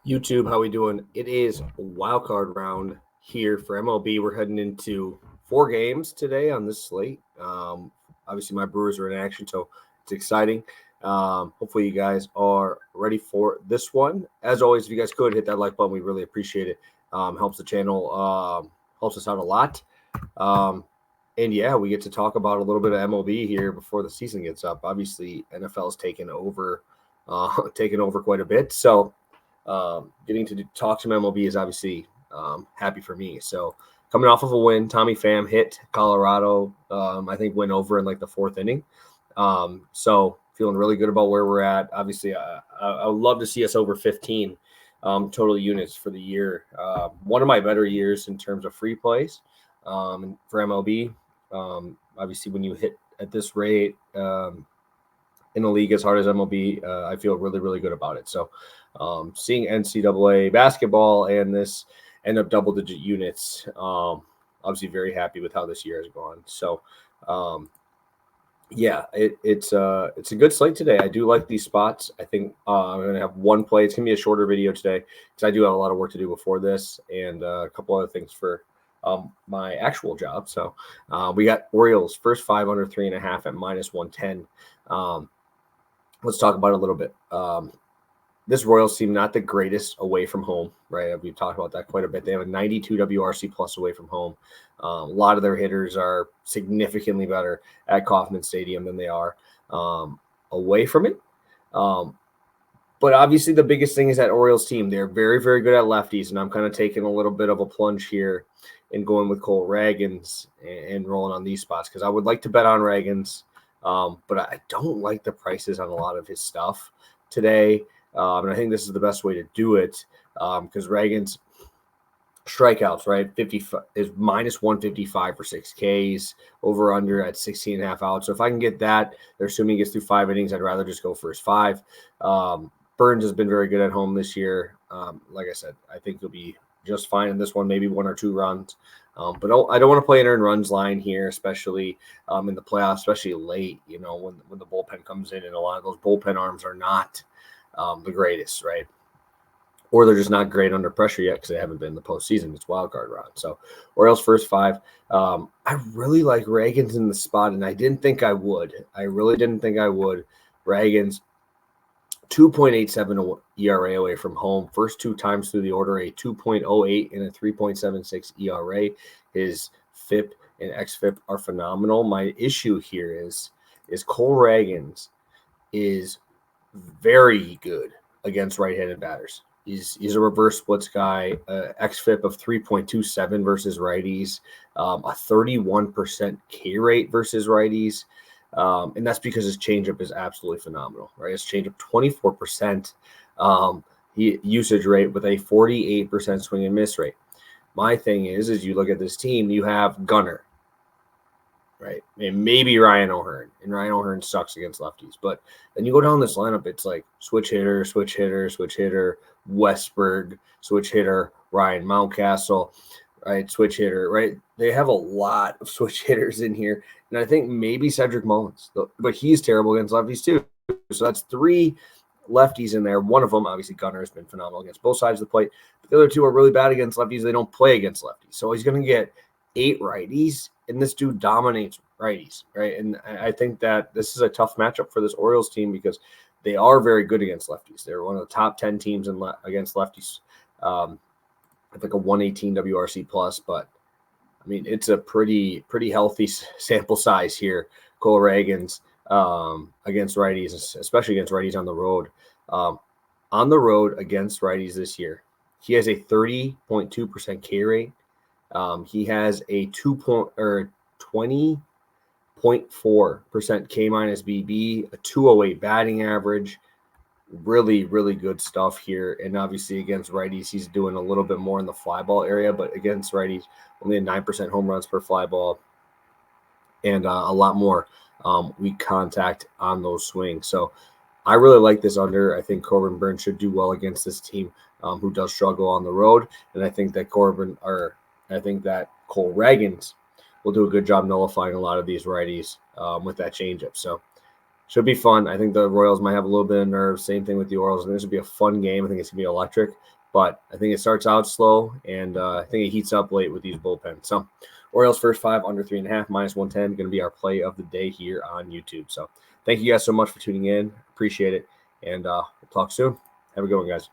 YouTube, how we doing? It is wild card round here for MLB. We're heading into 4 games today on this slate. Obviously, my Brewers are in action, so it's exciting. Hopefully, you guys are ready for this one. As always, if you guys could hit that like button, we really appreciate it. Helps the channel, helps us out a lot. And yeah, we get to talk about a little bit of MLB here before the season gets up. Obviously, NFL's taken over quite a bit. So getting to talk some MLB is obviously happy for me. So coming off of a win, Tommy Pham hit Colorado, I think went over in like the 4th inning. So feeling really good about where we're at. Obviously, I would love to see us over 15 total units for the year. One of my better years in terms of free plays for MLB. Obviously, when you hit at this rate in a league as hard as MLB, I feel really, really good about it. So seeing NCAA basketball and this end up double-digit units, obviously very happy with how this year has gone. So, it's a good slate today. I do like these spots. I think I'm going to have one play. It's going to be a shorter video today because I do have a lot of work to do before this and a couple other things for my actual job. So we got Orioles first 5 under 3.5 at -110. Let's talk about it a little bit. This Royals team, not the greatest away from home, right? We've talked about that quite a bit. They have a 92 WRC plus away from home. A lot of their hitters are significantly better at Kauffman Stadium than they are away from it. But obviously the biggest thing is that Orioles team. They're very, very good at lefties, and I'm kind of taking a little bit of a plunge here and going with Cole Ragans and rolling on these spots because I would like to bet on Ragans, but I don't like the prices on a lot of his stuff today. And I think this is the best way to do it because Ragans' strikeouts, right, 50 is -155 for 6 Ks, over under at 16.5 outs. So if I can get that, they're assuming he gets through 5 innings. I'd rather just go first 5. Burns has been very good at home this year. Like I said, I think he'll be just fine in this one, maybe 1 or 2 runs. But I don't want to play an earned runs line here, especially in the playoffs, especially late, when the bullpen comes in. And a lot of those bullpen arms are not the greatest, right? Or they're just not great under pressure yet because they haven't been in the postseason. It's wild card round. So Orioles first 5. I really like Ragans in the spot, and I didn't think I would. I really didn't think I would. Ragans, 2.87 ERA away from home. First 2 times through the order, a 2.08 and a 3.76 ERA. His FIP and xFIP are phenomenal. My issue here is Cole Ragans is very good against right-handed batters. He's a reverse splits guy, xFIP of 3.27 versus righties, a 31% K rate versus righties. And that's because his changeup is absolutely phenomenal, right? His changeup 24% usage rate with a 48% swing and miss rate. My thing is you look at this team, you have Gunnar, right? And maybe Ryan O'Hearn. And Ryan O'Hearn sucks against lefties. But then you go down this lineup, it's like switch hitter, Westberg, switch hitter, Ryan Mountcastle, right? Switch hitter, right? They have a lot of switch hitters in here. And I think maybe Cedric Mullins, but he's terrible against lefties too. So that's 3 lefties in there. One of them, obviously, Gunnar has been phenomenal against both sides of the plate. But the other 2 are really bad against lefties. They don't play against lefties. So he's going to get 8 righties, and this dude dominates righties, right? And I think that this is a tough matchup for this Orioles team because they are very good against lefties. They're one of the top 10 teams against lefties. I think a 118 WRC plus, but I mean, it's a pretty healthy sample size here. Cole Ragans against righties, especially against righties on the road. On the road against righties this year, he has a 30.2% K rate. He has a 20.4% K minus BB, a 208 batting average. Really, really good stuff here. And obviously against righties, he's doing a little bit more in the fly ball area, but against righties, only a 9% home runs per fly ball and a lot more weak contact on those swings. So I really like this under. I think Corbin Burns should do well against this team who does struggle on the road. And I think that Cole Ragans will do a good job nullifying a lot of these righties with that changeup. So should be fun. I think the Royals might have a little bit of nerves. Same thing with the Orioles. I think this would be a fun game. I think it's going to be electric. But I think it starts out slow, and I think it heats up late with these bullpens. So Orioles first 5 under 3.5 -110 going to be our play of the day here on YouTube. So thank you guys so much for tuning in. Appreciate it, and we'll talk soon. Have a good one, guys.